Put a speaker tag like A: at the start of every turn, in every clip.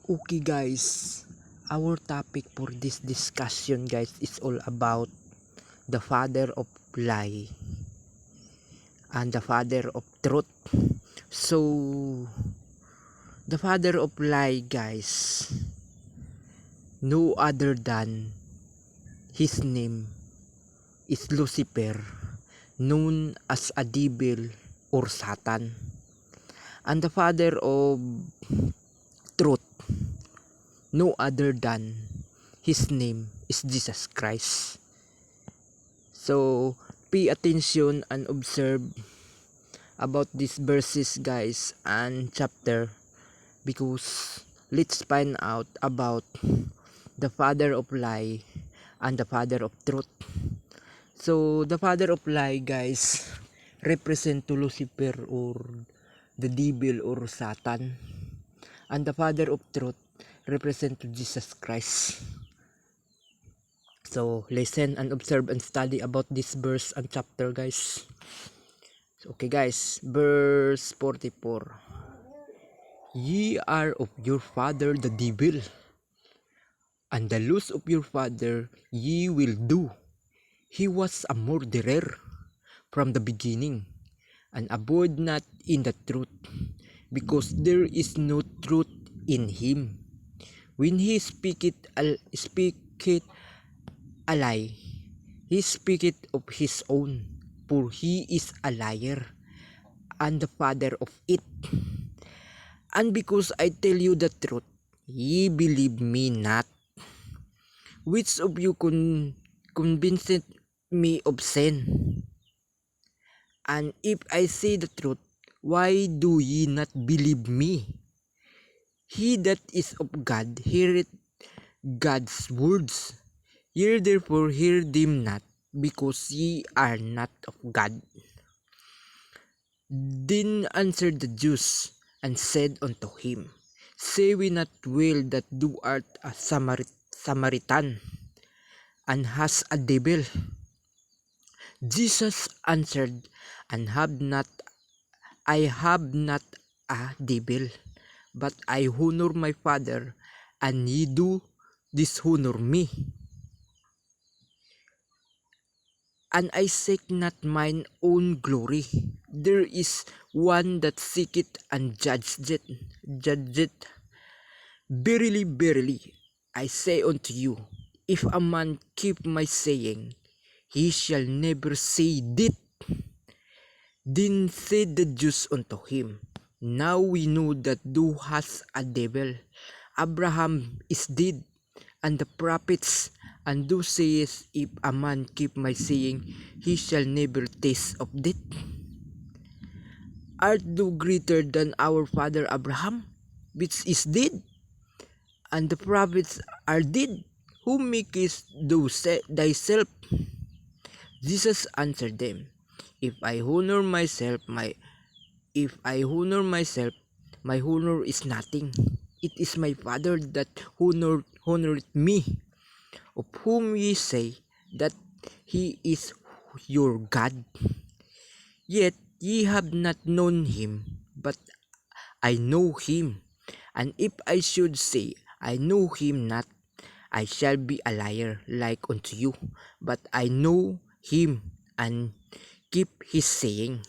A: Okay guys, our topic for this discussion guys is all about the father of lie and the father of truth. So, the father of lie guys, no other than his name is Lucifer, known as a devil or Satan. And the father of truth, no other than his name is Jesus Christ. So, pay attention and observe about these verses guys and chapter, because let's find out about the father of lie and the father of truth. So, the father of lie guys represent to Lucifer or the devil or Satan, and the father of truth represent to Jesus Christ. So, listen and observe and study about this verse and chapter guys. So, okay guys, verse 44. Ye are of your father the devil, and the lust of your father ye will do. He was a murderer from the beginning, and abode not in the truth, because there is no truth in him. When he speaketh a lie, he speaketh of his own, for he is a liar, and the father of it. And because I tell you the truth, ye believe me not. Which of you convinced me of sin? And if I say the truth, why do ye not believe me? He that is of God heareth God's words. Ye therefore hear them not, because ye are not of God. Then answered the Jews and said unto him, Say we not well that thou art a Samaritan, and hast a devil? Jesus answered, I have not a devil, but I honor my Father, and ye do dishonor me. And I seek not mine own glory. There is one that seeketh and judgeth. Verily, verily, I say unto you, if a man keep my saying, he shall never say dit. Then said the Jews unto him, Now we know that thou hast a devil. Abraham is dead, and the prophets, and thou sayest, If a man keep my saying, he shall never taste of death. Art thou greater than our father Abraham, which is dead, and the prophets are dead? Who makest thou thyself? Jesus answered them, If I honor myself, my honor is nothing. It is my Father that honoreth me, of whom ye say that he is your God. Yet ye have not known him, but I know him. And if I should say I know him not, I shall be a liar like unto you. But I know him, and keep his saying.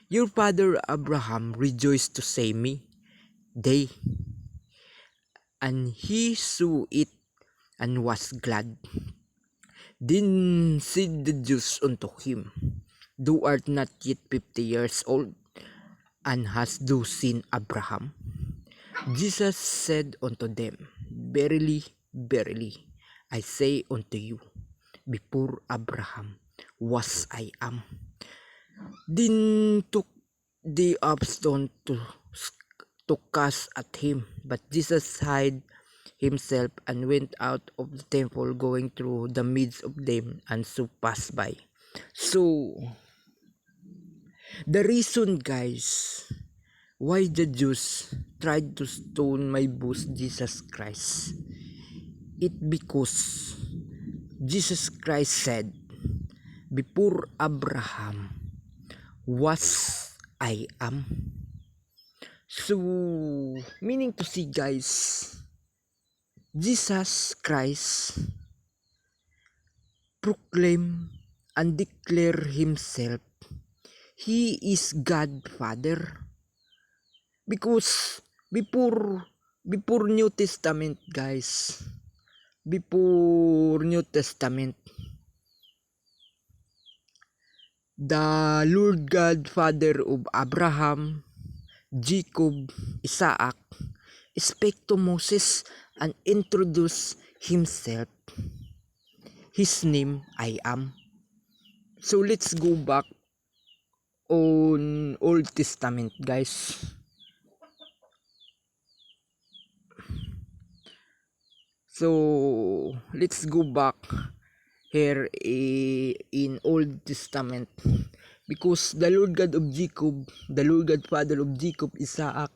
A: Your father Abraham rejoiced to see me day, and he saw it and was glad. Then said the Jews unto him, Thou art not yet 50 years old, and hast thou seen Abraham? Jesus said unto them, Verily, verily, I say unto you, before Abraham was I am. Then took they up stone to cast at him, but Jesus hid himself and went out of the temple, going through the midst of them, and so passed by. So, the reason guys why the Jews tried to stone my boss Jesus Christ, it because Jesus Christ said, before Abraham was I am. So, meaning to see, guys, Jesus Christ proclaim and declare himself he is God Father. Because before New Testament, guys, before New Testament, the Lord God Father of Abraham, Jacob, Isaac, spake to Moses and introduced himself. His name, I am. So let's go back on Old Testament, guys. So let's go back here in Old Testament, because the Lord God of Jacob, the Lord God Father of Jacob, Isaac,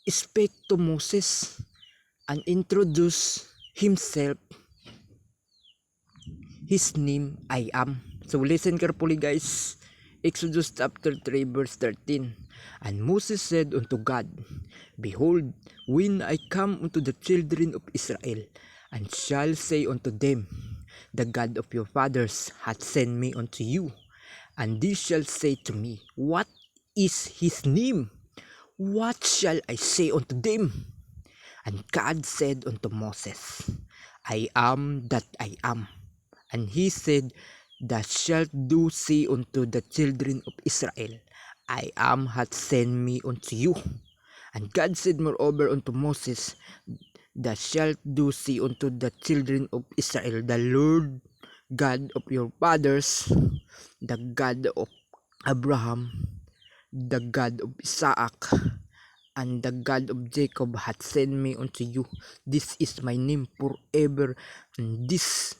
A: spake to Moses and introduced himself. His name, I am. So listen carefully, guys. Exodus chapter 3 verse 13. And Moses said unto God, Behold, when I come unto the children of Israel, and shall say unto them, The God of your fathers hath sent me unto you, and they shall say to me, What is his name? What shall I say unto them? And God said unto Moses, I am that I am. And he said, Thou shalt do say unto the children of Israel, I am hath sent me unto you. And God said moreover unto Moses, Thou shalt do say unto the children of Israel, The Lord God of your fathers, the God of Abraham, the God of Isaac, and the God of Jacob hath sent me unto you. This is my name forever, and this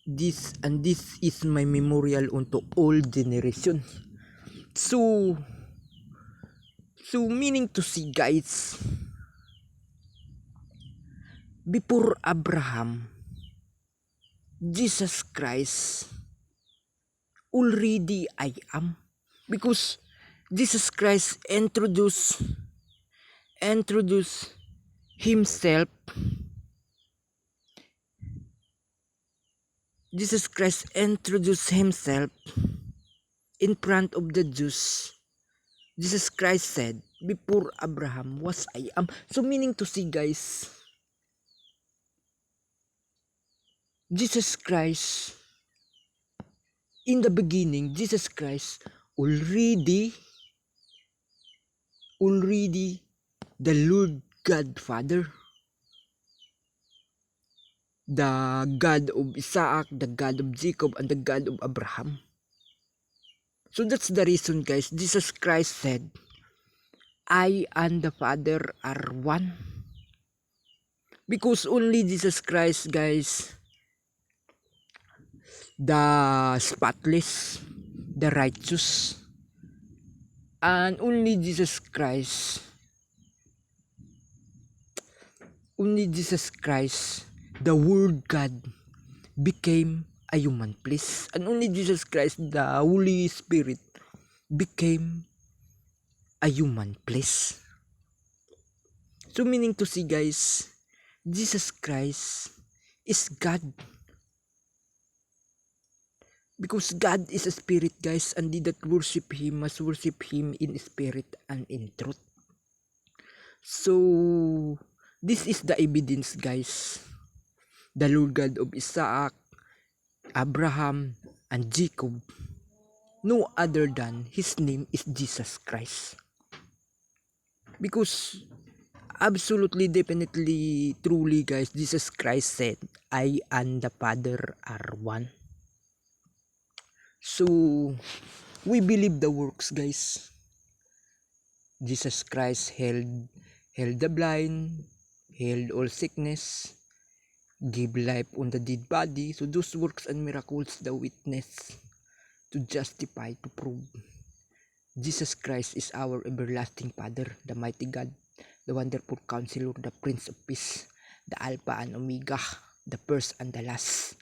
A: is my memorial unto all generations. So meaning to see, guys, before Abraham, Jesus Christ already I am, because Jesus Christ introduced himself. Jesus Christ introduced himself in front of the Jews. Jesus Christ said, Before Abraham was I am. So meaning to see, guys, Jesus Christ, in the beginning, Jesus Christ already the Lord God Father, the God of Isaac, the God of Jacob, and the God of Abraham. So that's the reason, guys, Jesus Christ said, I and the Father are one. Because only Jesus Christ, guys, the spotless, the righteous, and only Jesus Christ, the Word God, became a human flesh, and only Jesus Christ, the Holy Spirit, became a human flesh. So meaning to see, guys, Jesus Christ is God. Because God is a spirit, guys, and they that worship Him must worship Him in spirit and in truth. So, this is the evidence, guys. The Lord God of Isaac, Abraham, and Jacob, no other than His name is Jesus Christ. Because absolutely, definitely, truly, guys, Jesus Christ said, I and the Father are one. So, we believe the works, guys. Jesus Christ healed the blind, healed all sickness, give life on the dead body. So those works and miracles, the witness to justify, to prove Jesus Christ is our everlasting Father, the mighty God, the wonderful Counselor, the Prince of Peace, the Alpha and Omega, the first and the last,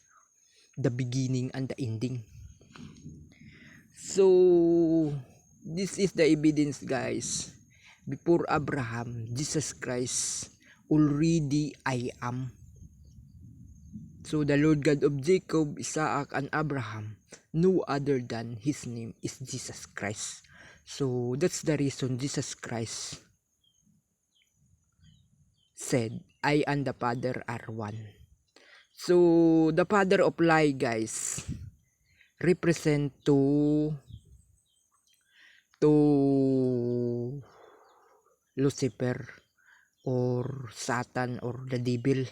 A: the beginning and the ending. So this is the evidence, guys. Before Abraham, Jesus Christ already I am. So the Lord God of Jacob, Isaac, and Abraham, no other than his name is Jesus Christ. So that's the reason Jesus Christ said, I and the Father are one. So the father of lie, guys, represent to Lucifer or Satan or the devil,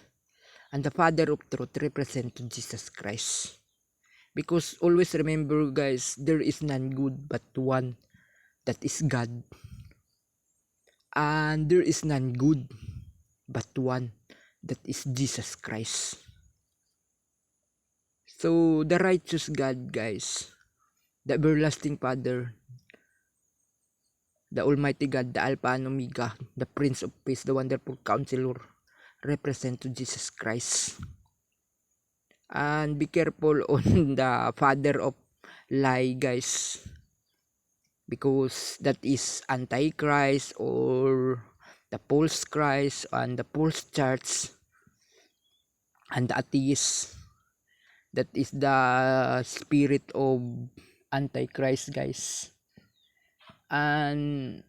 A: and the father of truth represent to Jesus Christ. Because always remember, guys, there is none good but one, that is God, and there is none good but one, that is Jesus Christ. So the righteous God, guys, the everlasting Father, the Almighty God, the Alpha and Omega, the Prince of Peace, the Wonderful Counselor, represent to Jesus Christ. And be careful on the father of lie, guys, because that is Antichrist or the false Christ and the false church and the atheist. That is the spirit of Antichrist, guys. And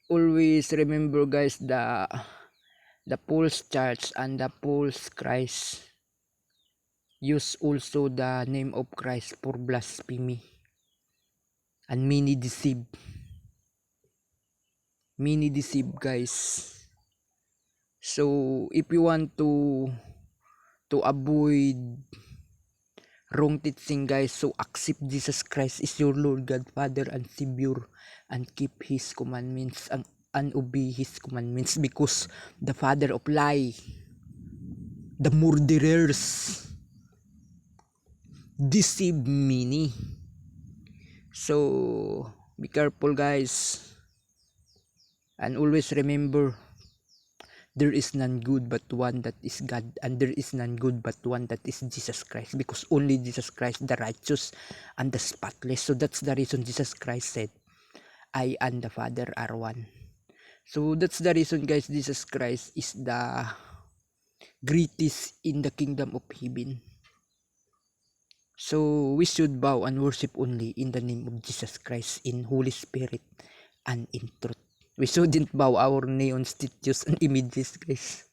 A: always remember, guys, the false church and the false Christ use also the name of Christ for blasphemy, and many deceive, guys. So if you want to avoid wrong teaching, guys, so accept Jesus Christ is your Lord God, Father, and Savior, and keep his commandments and obey his commandments, because the father of lie, the murderers, deceive many. So be careful, guys, and always remember, there is none good but one, that is God, and there is none good but one, that is Jesus Christ, because only Jesus Christ, the righteous and the spotless. So that's the reason Jesus Christ said, I and the Father are one. So that's the reason, guys, Jesus Christ is the greatest in the kingdom of heaven. So we should bow and worship only in the name of Jesus Christ, in Holy Spirit and in truth. We shouldn't bow our neon statues and images, guys.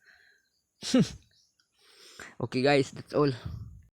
A: Okay, guys, that's all.